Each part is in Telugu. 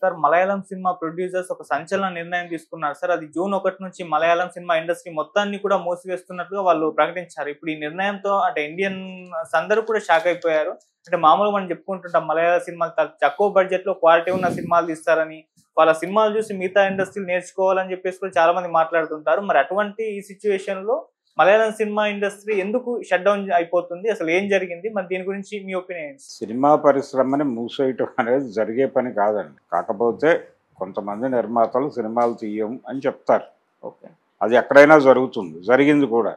సార్ మలయాళం సినిమా ప్రొడ్యూసర్స్ ఒక సంచలన నిర్ణయం తీసుకున్నారు సార్. అది జూన్ 1 నుంచి మలయాళం సినిమా ఇండస్ట్రీ మొత్తాన్ని కూడా మూసివేస్తున్నట్టుగా వాళ్ళు ప్రకటించారు. ఇప్పుడు ఈ నిర్ణయంతో అంటే ఇండియన్స్ అందరూ కూడా షాక్ అయిపోయారు. అంటే మామూలుగా మనం చెప్పుకుంటుంటాం మలయాళ సినిమాలు తక్కువ బడ్జెట్ లో క్వాలిటీ ఉన్న సినిమాలు తీస్తారని, వాళ్ళ సినిమాలు చూసి మిగతా ఇండస్ట్రీలు నేర్చుకోవాలని చెప్పేసి కూడా చాలా మంది మాట్లాడుతుంటారు. మరి అటువంటి ఈ సిచ్యువేషన్ లో మలయాళం సినిమా ఇండస్ట్రీ ఎందుకు షట్ డౌన్ అయిపోతుంది? అసలు ఏం జరిగింది? మరి దీని గురించి మీ ఒపీనియన్? సినిమా పరిశ్రమని మూసేయటం అనేది జరిగే పని కాదండి. కాకపోతే కొంతమంది నిర్మాతలు సినిమాలు తీయం అని చెప్తారు. ఓకే, అది ఎక్కడైనా జరుగుతుంది, జరిగింది కూడా.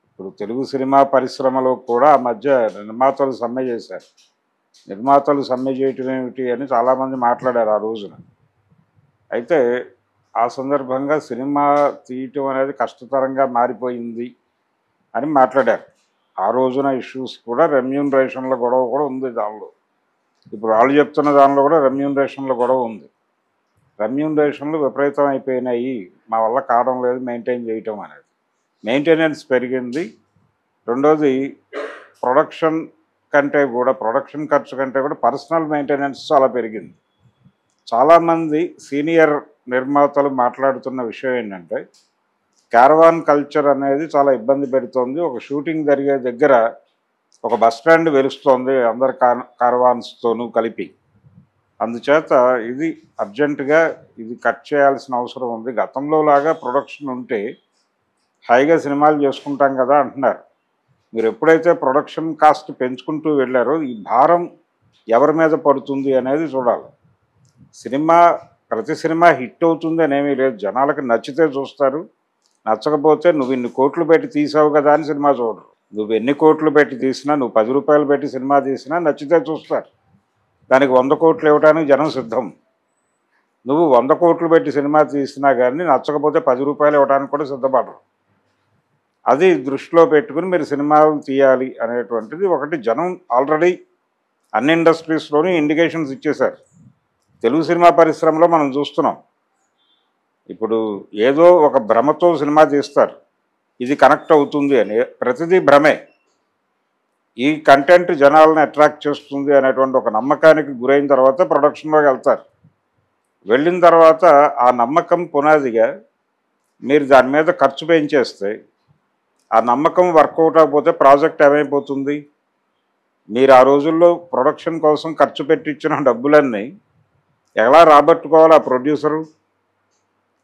ఇప్పుడు తెలుగు సినిమా పరిశ్రమలో కూడా ఆ మధ్య నిర్మాతలు సమ్మె చేశారు. నిర్మాతలు సమ్మె చేయటం ఏమిటి అని చాలామంది మాట్లాడారు ఆ రోజున. అయితే ఆ సందర్భంగా సినిమా తీయటం అనేది కష్టతరంగా మారిపోయింది అని మాట్లాడారు. ఆ రోజున ఇష్యూస్ కూడా రెమ్యూనరేషన్ల గొడవ కూడా ఉంది దానిలో. ఇప్పుడు వాళ్ళు చెప్తున్న దానిలో కూడా రెమ్యూనరేషన్ల గొడవ ఉంది. రెమ్యూనరేషన్లు విపరీతం అయిపోయినాయి, మా వల్ల కావడం లేదు మెయింటైన్ చేయటం అనేది. మెయింటెనెన్స్ పెరిగింది. రెండోది ప్రొడక్షన్ ఖర్చు కంటే కూడా పర్సనల్ మెయింటెనెన్స్ చాలా పెరిగింది. చాలామంది సీనియర్ నిర్మాతలు మాట్లాడుతున్న విషయం ఏంటంటే క్యారవాన్ కల్చర్ అనేది చాలా ఇబ్బంది పెడుతోంది. ఒక షూటింగ్ జరిగే దగ్గర ఒక బస్ స్టాండ్ వెలుస్తోంది అందరు కారవాన్స్తోనూ కలిపి. అందుచేత ఇది అర్జెంటుగా ఇది కట్ చేయాల్సిన అవసరం ఉంది. గతంలో లాగా ప్రొడక్షన్ ఉంటే హాయిగా సినిమాలు చేసుకుంటాం కదా అంటున్నారు. మీరు ఎప్పుడైతే ప్రొడక్షన్ కాస్ట్ పెంచుకుంటూ వెళ్ళారో ఈ భారం ఎవరి మీద పడుతుంది అనేది చూడాలి. ప్రతి సినిమా హిట్ అవుతుంది అనేమీ లేదు. జనాలకు నచ్చితే చూస్తారు, నచ్చకపోతే నువ్వు ఇన్ని కోట్లు పెట్టి తీసావు కదా అని సినిమా చూడరు. నువ్వు ఎన్ని కోట్లు పెట్టి తీసినా, నువ్వు 10 రూపాయలు పెట్టి సినిమా తీసినా నచ్చితే చూస్తారు. దానికి 100 కోట్లు ఇవ్వడానికి జనం సిద్ధం. నువ్వు 100 కోట్లు పెట్టి సినిమా తీసినా కానీ నచ్చకపోతే 10 రూపాయలు ఇవ్వడానికి కూడా సిద్ధపడరు. అది దృష్టిలో పెట్టుకుని మీరు సినిమాలు తీయాలి అనేటువంటిది ఒకటి జనం ఆల్రెడీ అన్ని ఇండస్ట్రీస్లోనూ ఇండికేషన్స్ ఇచ్చేశారు. తెలుగు సినిమా పరిశ్రమలో మనం చూస్తున్నాం. ఇప్పుడు ఏదో ఒక భ్రమతో సినిమా తీస్తారు, ఇది కనెక్ట్ అవుతుంది అని. ప్రతిదీ భ్రమే. ఈ కంటెంట్ జనాలను అట్రాక్ట్ చేస్తుంది అనేటువంటి ఒక నమ్మకానికి గురైన తర్వాత ప్రొడక్షన్లోకి వెళ్తారు. వెళ్ళిన తర్వాత ఆ నమ్మకం పునాదిగా మీరు దాని మీద ఖర్చు పెంచేస్తే ఆ నమ్మకం వర్కౌట్ అవ్వకపోతే ప్రాజెక్ట్ ఏమైపోతుంది? మీరు ఆ రోజుల్లో ప్రొడక్షన్ కోసం ఖర్చు పెట్టించిన డబ్బులన్నీ ఎలా రాబట్టుకోవాలి ఆ ప్రొడ్యూసరు?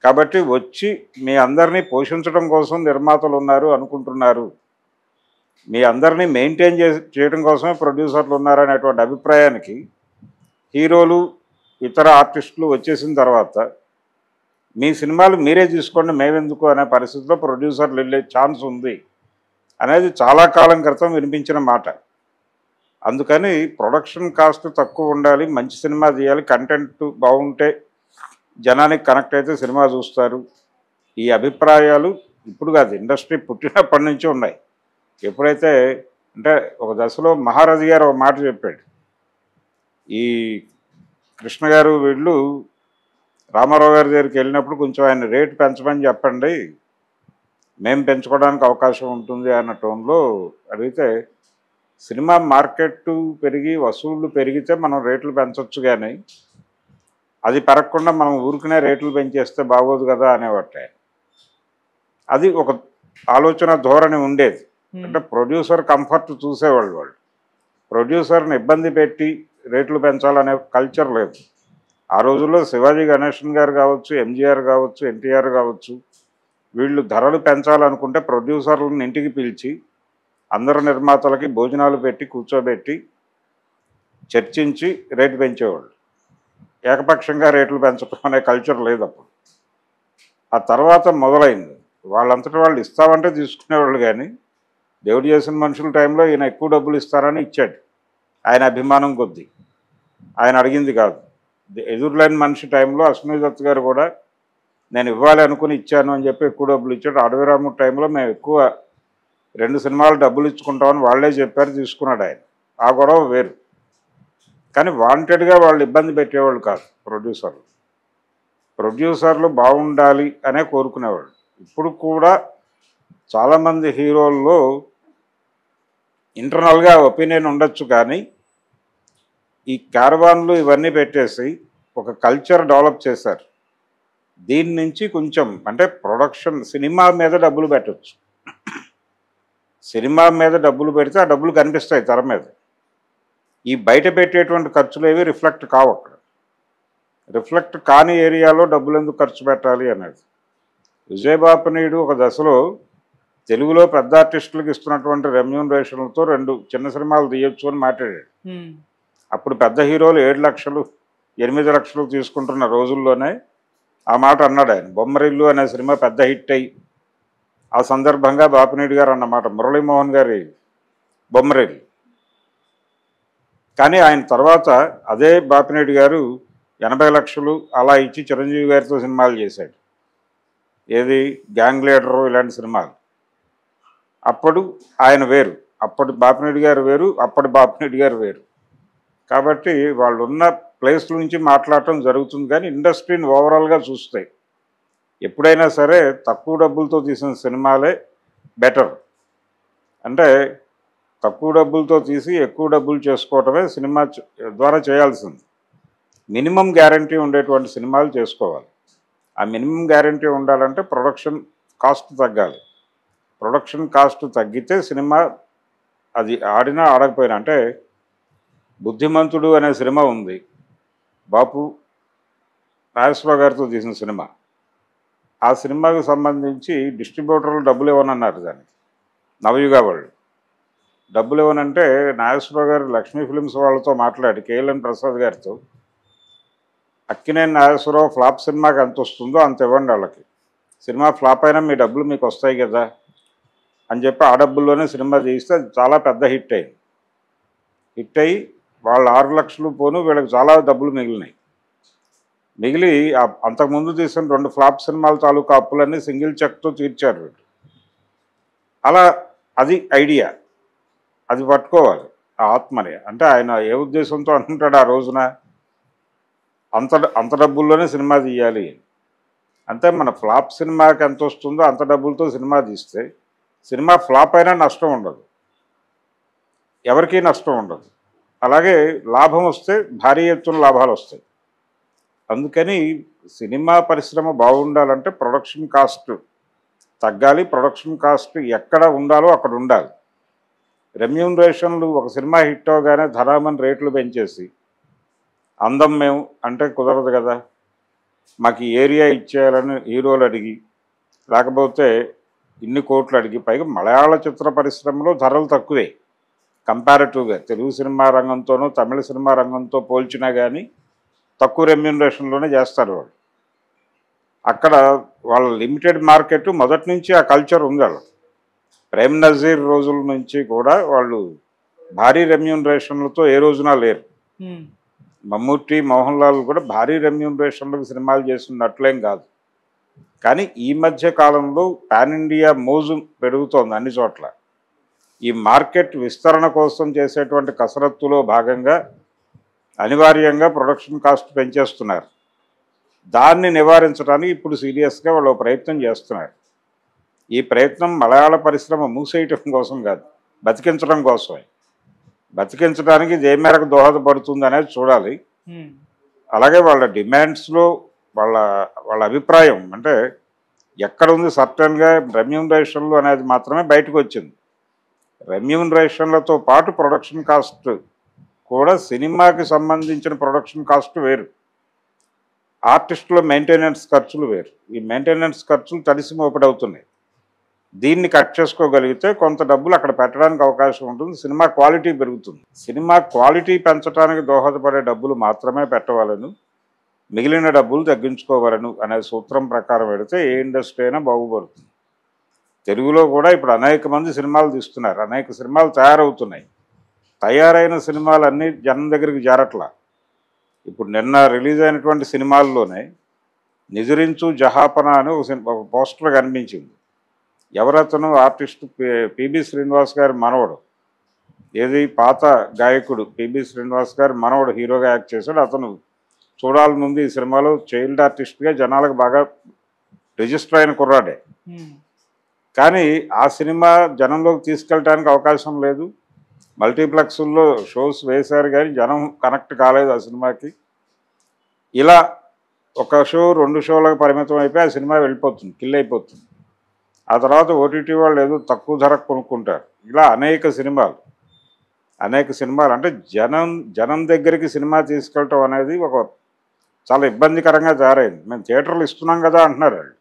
కాబట్టి వచ్చి మీ అందరినీ పోషించడం కోసం నిర్మాతలు ఉన్నారు అనుకుంటున్నారు, మీ అందరినీ మెయింటైన్ చేయడం కోసమే ప్రొడ్యూసర్లు ఉన్నారనేటువంటి అభిప్రాయానికి హీరోలు ఇతర ఆర్టిస్టులు వచ్చేసిన తర్వాత మీ సినిమాలు మీరే తీసుకోండి మేమెందుకు అనే పరిస్థితిలో ప్రొడ్యూసర్లు వెళ్ళే ఛాన్స్ ఉంది అనేది చాలా కాలం క్రితం వినిపించిన మాట. అందుకని ప్రొడక్షన్ కాస్ట్ తక్కువ ఉండాలి, మంచి సినిమా తీయాలి, కంటెంట్ బాగుంటే జనానికి కనెక్ట్ అయితే సినిమా చూస్తారు. ఈ అభిప్రాయాలు ఇప్పుడు కాదు, ఇండస్ట్రీ పుట్టినప్పటి నుంచి ఉన్నాయి. ఎప్పుడైతే అంటే ఒక దశలో మహారాజు గారు ఒక మాట చెప్పాడు, ఈ కృష్ణ గారు వీళ్ళు రామారావు గారి దగ్గరికి వెళ్ళినప్పుడు కొంచెం ఆయన రేటు పెంచమని చెప్పండి, మేము పెంచుకోవడానికి అవకాశం ఉంటుంది అన్న టోన్లో అడిగితే, సినిమా మార్కెట్ పెరిగి వసూళ్లు పెరిగితే మనం రేట్లు పెంచవచ్చు, కానీ అది పెరగకుండా మనం ఊరికనే రేట్లు పెంచేస్తే బాగోదు కదా అనేవాటే. అది ఒక ఆలోచన ధోరణి ఉండేది. అంటే ప్రొడ్యూసర్ కంఫర్ట్ చూసేవాళ్ళు. ప్రొడ్యూసర్ని ఇబ్బంది పెట్టి రేట్లు పెంచాలనే కల్చర్ లేదు. ఆ రోజుల్లో శివాజీ గణేశన్ గారు కావచ్చు, ఎంజీఆర్ కావచ్చు, ఎన్టీఆర్ కావచ్చు, వీళ్ళు ధరలు పెంచాలనుకుంటే ప్రొడ్యూసర్లను ఇంటికి పిలిచి అందరు నిర్మాతలకి భోజనాలు పెట్టి కూర్చోబెట్టి చర్చించి రేటు పెంచేవాళ్ళు. ఏకపక్షంగా రేట్లు పెంచడం అనే కల్చర్ లేదు అప్పుడు. ఆ తర్వాత మొదలైంది. వాళ్ళంతటా వాళ్ళు ఇస్తామంటే తీసుకునేవాళ్ళు, కానీ దేవుడు చేసిన మనుషుల టైంలో ఈయన ఎక్కువ డబ్బులు ఇస్తారని ఇచ్చాడు, ఆయన అభిమానం కొద్దీ. ఆయన అడిగింది కాదు. ఎదురులేని మనిషి టైంలో అశ్విని దత్ గారు కూడా నేను ఇవ్వాలి అనుకుని ఇచ్చాను అని చెప్పి ఎక్కువ డబ్బులు ఇచ్చాడు. అడవిరాముడు టైంలో మేము ఎక్కువ 2 సినిమాలు డబ్బులు ఇచ్చుకుంటామని వాళ్ళే చెప్పారు, తీసుకున్నాడు ఆయన. ఆ గొడవ వేరు. కానీ వాంటెడ్గా వాళ్ళు ఇబ్బంది పెట్టేవాళ్ళు కాదు ప్రొడ్యూసర్లు. ప్రొడ్యూసర్లు బాగుండాలి అనే కోరుకునేవాళ్ళు. ఇప్పుడు కూడా చాలామంది హీరోల్లో ఇంటర్నల్గా ఒపీనియన్ ఉండొచ్చు, కానీ ఈ క్యారవాన్లు ఇవన్నీ పెట్టేసి ఒక కల్చర్ డెవలప్ చేశారు. దీని నుంచి కొంచెం అంటే ప్రొడక్షన్ సినిమా మీద డబ్బులు పెట్టచ్చు. సినిమా మీద డబ్బులు పెడితే ఆ డబ్బులు కనిపిస్తాయి తెర మీద. ఈ బయట పెట్టేటువంటి ఖర్చులు ఏవి రిఫ్లెక్ట్ కావు అక్కడ. రిఫ్లెక్ట్ కాని ఏరియాలో డబ్బులు ఎందుకు ఖర్చు పెట్టాలి అనేది. విజయబాపినీడు ఒక దశలో తెలుగులో పెద్ద ఆర్టిస్టులకు ఇస్తున్నటువంటి రెమ్యూనరేషన్లతో 2 చిన్న సినిమాలు తీయొచ్చు అని మాట్లాడాడు. అప్పుడు పెద్ద హీరోలు 7 లక్షలు 8 లక్షలు తీసుకుంటున్న రోజుల్లోనే ఆ మాట అన్నాడు ఆయన. బొమ్మరిల్లు అనే సినిమా పెద్ద హిట్ అయ్యి ఆ సందర్భంగా బాపినీడు గారు అన్నమాట మురళీమోహన్ గారి బొమ్మరిల్లు. కానీ ఆయన తర్వాత అదే బాపినీడు గారు 80 లక్షలు అలా ఇచ్చి చిరంజీవి గారితో సినిమాలు చేశాడు. ఏది గ్యాంగ్ లీడరు ఇలాంటి సినిమాలు. అప్పుడు ఆయన వేరు, అప్పటి బాపినీడు గారు వేరు, అప్పటి బాపినీడు గారు వేరు. కాబట్టి వాళ్ళు ఉన్న ప్లేస్ నుంచి మాట్లాడటం జరుగుతుంది. కానీ ఇండస్ట్రీని ఓవరాల్గా చూస్తే ఎప్పుడైనా సరే తక్కువ డబ్బులతో తీసిన సినిమాలే బెటర్. అంటే తక్కువ డబ్బులతో తీసి ఎక్కువ డబ్బులు చేసుకోవటమే సినిమా ద్వారా చేయాల్సింది. మినిమం గ్యారంటీ ఉండేటువంటి సినిమాలు చేసుకోవాలి. ఆ మినిమం గ్యారంటీ ఉండాలంటే ప్రొడక్షన్ కాస్ట్ తగ్గాలి. ప్రొడక్షన్ కాస్ట్ తగ్గితే సినిమా అది ఆడినా ఆడకపోయినా. అంటే బుద్ధిమంతుడు అనే సినిమా ఉంది, బాపు నాగేశ్వరరావు గారితో తీసిన సినిమా. ఆ సినిమాకు సంబంధించి డిస్ట్రిబ్యూటర్లు డబ్బులు ఇవ్వనన్నారు. దానికి నవయుగ వాళ్ళు డబ్బులు ఇవ్వనంటే నాగేశ్వరరావు గారు లక్ష్మీ ఫిలిమ్స్ వాళ్ళతో మాట్లాడి కేఎల్ఎన్ ప్రసాద్ గారితో అక్కినేని నాగేశ్వరరావు ఫ్లాప్ సినిమాకి ఎంత వస్తుందో అంత ఇవ్వండి వాళ్ళకి, సినిమా ఫ్లాప్ అయినా మీ డబ్బులు మీకు వస్తాయి కదా అని చెప్పి ఆ డబ్బుల్లోనే సినిమా తీస్తే అది చాలా పెద్ద హిట్ అయింది. హిట్ అయ్యి వాళ్ళు 6 లక్షలు పోను వీళ్ళకి చాలా డబ్బులు మిగిలినాయి. మిగిలి అంతకుముందు తీసిన 2 ఫ్లాప్ సినిమాల తాలూకా అప్పులన్నీ సింగిల్ చెక్తో తీర్చారు వీళ్ళు. అలా అది ఐడియా, అది పట్టుకోవాలి ఆ ఆత్మని. అంటే ఆయన ఏ ఉద్దేశంతో అంటుంటాడు ఆ రోజున అంత డబ్బుల్లోనే సినిమా తీయాలి. అంటే మన ఫ్లాప్ సినిమాకి ఎంత వస్తుందో అంత డబ్బులతో సినిమా తీస్తే సినిమా ఫ్లాప్ అయినా నష్టం ఉండదు, ఎవరికీ నష్టం ఉండదు. అలాగే లాభం వస్తే భారీ ఎత్తున లాభాలు వస్తాయి. అందుకని సినిమా పరిశ్రమ బాగుండాలంటే ప్రొడక్షన్ కాస్ట్ తగ్గాలి. ప్రొడక్షన్ కాస్ట్ ఎక్కడ ఉండాలో అక్కడ ఉండాలి. రెమ్యూనరేషన్లు ఒక సినిమా హిట్ అవగానే ధనామని రేట్లు పెంచేసి అందం మేము అంటే కుదరదు కదా. మాకు ఈ ఏరియా ఇచ్చేయాలని హీరోలు అడిగి, లేకపోతే ఇన్ని కోట్లు అడిగి, పైగా మలయాళ చిత్ర పరిశ్రమలో ధరలు తక్కువే కంపారిటివ్గా తెలుగు సినిమా రంగంతోనూ తమిళ సినిమా రంగంతో పోల్చినా కానీ తక్కువ రెమ్యూనరేషన్లోనే చేస్తారు వాళ్ళు. అక్కడ వాళ్ళ లిమిటెడ్ మార్కెట్ మొదటి నుంచి ఆ కల్చర్ ఉంది వాళ్ళు. ప్రేమ్ నజీర్ రోజుల నుంచి కూడా వాళ్ళు భారీ రెమ్యూనరేషన్లతో ఏ రోజున లేరు. మమ్మూటి మోహన్ లాల్ కూడా భారీ రెమ్యూనరేషన్లకు సినిమాలు చేస్తున్నట్లేం కాదు. కానీ ఈ మధ్య కాలంలో పాన్ ఇండియా మోజు పెరుగుతోంది అన్ని చోట్ల. ఈ మార్కెట్ విస్తరణ కోసం చేసేటువంటి కసరత్తులో భాగంగా అనివార్యంగా ప్రొడక్షన్ కాస్ట్ పెంచేస్తున్నారు. దాన్ని నివారించడానికి ఇప్పుడు సీరియస్గా వాళ్ళు ప్రయత్నం చేస్తున్నారు. ఈ ప్రయత్నం మలయాళ పరిశ్రమ మూసేయటం కోసం కాదు, బతికించడం కోసమే. బతికించడానికి ఇది ఏ మేరకు దోహదపడుతుంది అనేది చూడాలి. అలాగే వాళ్ళ డిమాండ్స్లో వాళ్ళ అభిప్రాయం అంటే ఎక్కడ ఉంది సర్టన్గా రెమ్యూనరేషన్లు అనేది మాత్రమే బయటకు వచ్చింది. రెమ్యూనరేషన్లతో పాటు ప్రొడక్షన్ కాస్ట్ కూడా, సినిమాకి సంబంధించిన ప్రొడక్షన్ కాస్ట్ వేరు, ఆర్టిస్టుల మెయింటెనెన్స్ ఖర్చులు వేరు. ఈ మెయింటెనెన్స్ ఖర్చులు తడిసి మోపడవుతున్నాయి. దీన్ని కట్ చేసుకోగలిగితే కొంత డబ్బులు అక్కడ పెట్టడానికి అవకాశం ఉంటుంది, సినిమా క్వాలిటీ పెరుగుతుంది. సినిమా క్వాలిటీ పెంచడానికి దోహదపడే డబ్బులు మాత్రమే పెట్టవాలను, మిగిలిన డబ్బులు తగ్గించుకోవాలను అనే సూత్రం ప్రకారం పెడితే ఏ ఇండస్ట్రీ అయినా బాగుపడుతుంది. తెలుగులో కూడా ఇప్పుడు అనేక మంది సినిమాలు తీస్తున్నారు, అనేక సినిమాలు తయారవుతున్నాయి. తయారైన సినిమాలన్నీ జనం దగ్గరికి చేరట్లా. ఇప్పుడు నిన్న రిలీజ్ అయినటువంటి సినిమాల్లోనే నిజరించు జహాపన అని ఒక పోస్టర్ కనిపించింది. ఎవరతను ఆర్టిస్టు పిబి శ్రీనివాస్ గారి మనవడు, ఏది పాత గాయకుడు పిబి శ్రీనివాస్ గారి మనవడు హీరోగా యాక్ట్ చేశాడు. అతను చూడాలనుంది ఈ సినిమాలో, చైల్డ్ ఆర్టిస్ట్గా జనాలకు బాగా రిజిస్టర్ అయిన కుర్రాడే. కానీ ఆ సినిమా జనంలోకి తీసుకెళ్ళడానికి అవకాశం లేదు. మల్టీప్లెక్స్ల్లో షోస్ వేశారు కానీ జనం కనెక్ట్ కాలేదు ఆ సినిమాకి. ఇలా ఒక షో 2 షోలకు పరిమితం అయిపోయి ఆ సినిమా వెళ్ళిపోతుంది, కిల్ అయిపోతుంది. ఆ తర్వాత ఓటీటీ వాళ్ళు ఏదో తక్కువ ధరకు కొనుక్కుంటారు. ఇలా అనేక సినిమాలు అంటే జనం దగ్గరికి సినిమా తీసుకెళ్ళటం అనేది ఒక చాలా ఇబ్బందికరంగా తయారైంది. మేము థియేటర్లు ఇస్తున్నాం కదా అంటున్నారు వాళ్ళు,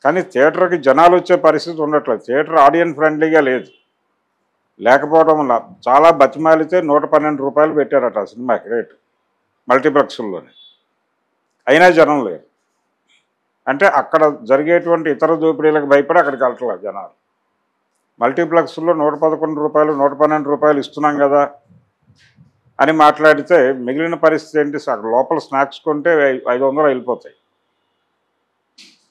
కానీ థియేటర్కి జనాలు వచ్చే పరిస్థితి ఉండట్లేదు. థియేటర్ ఆడియన్స్ ఫ్రెండ్లీగా లేదు. లేకపోవడం వల్ల చాలా బతిమాలితే 112 రూపాయలు పెట్టారట ఆ సినిమాకి రేటు మల్టీప్లెక్స్లోనే, అయినా జనం లేరు. అంటే అక్కడ జరిగేటువంటి ఇతర దోపిడీలకు భయపడి అక్కడికి వెళ్ళట్లేదు జనాలు. మల్టీప్లెక్స్లో 111 రూపాయలు 112 రూపాయలు ఇస్తున్నాం కదా అని మాట్లాడితే మిగిలిన పరిస్థితి ఏంటి? అక్కడ లోపల స్నాక్స్ కొంటే 500 వెళ్ళిపోతాయి.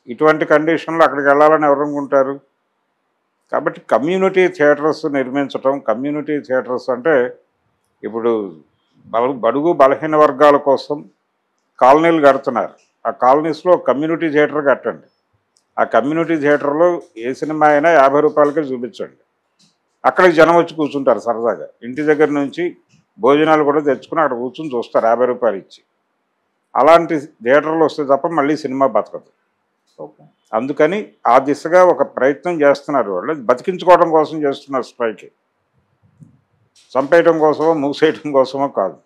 ఇటువంటి కండిషన్లో అక్కడికి వెళ్ళాలని ఎవరు అనుకుంటారు? కాబట్టి కమ్యూనిటీ థియేటర్స్ నిర్మించటం, కమ్యూనిటీ థియేటర్స్ అంటే ఇప్పుడు బడుగు బలహీన వర్గాల కోసం కాలనీలు కడుతున్నారు. ఆ కాలనీస్లో కమ్యూనిటీ థియేటర్ కట్టండి. ఆ కమ్యూనిటీ థియేటర్లో ఏ సినిమా అయినా 50 రూపాయలకే చూపించండి. అక్కడికి జనం వచ్చి కూర్చుంటారు సరదాగా. ఇంటి దగ్గర నుంచి భోజనాలు కూడా తెచ్చుకుని అక్కడ కూర్చుని చూస్తారు 50 రూపాయలు ఇచ్చి. అలాంటి థియేటర్లు వస్తే తప్ప మళ్ళీ సినిమా బతకదు. అందుకని ఆ దిశగా ఒక ప్రయత్నం చేస్తున్నారు వాళ్ళు. బతికించుకోవడం కోసం చేస్తున్నారు స్ట్రైక్. చంపేయడం కోసమో మూసేయడం కోసమో కాదు,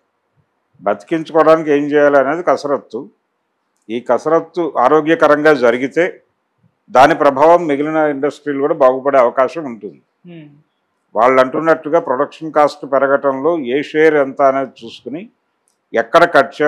బతికించుకోవడానికి ఏం చేయాలి అనేది కసరత్తు. ఈ కసరత్తు ఆరోగ్యకరంగా జరిగితే దాని ప్రభావం మిగిలిన ఇండస్ట్రీలు కూడా బాగుపడే అవకాశం ఉంటుంది. వాళ్ళు అంటున్నట్టుగా ప్రొడక్షన్ కాస్ట్ పెరగటంలో ఏ షేర్ ఎంత అనేది చూసుకుని ఎక్కడ కట్ చేయాలి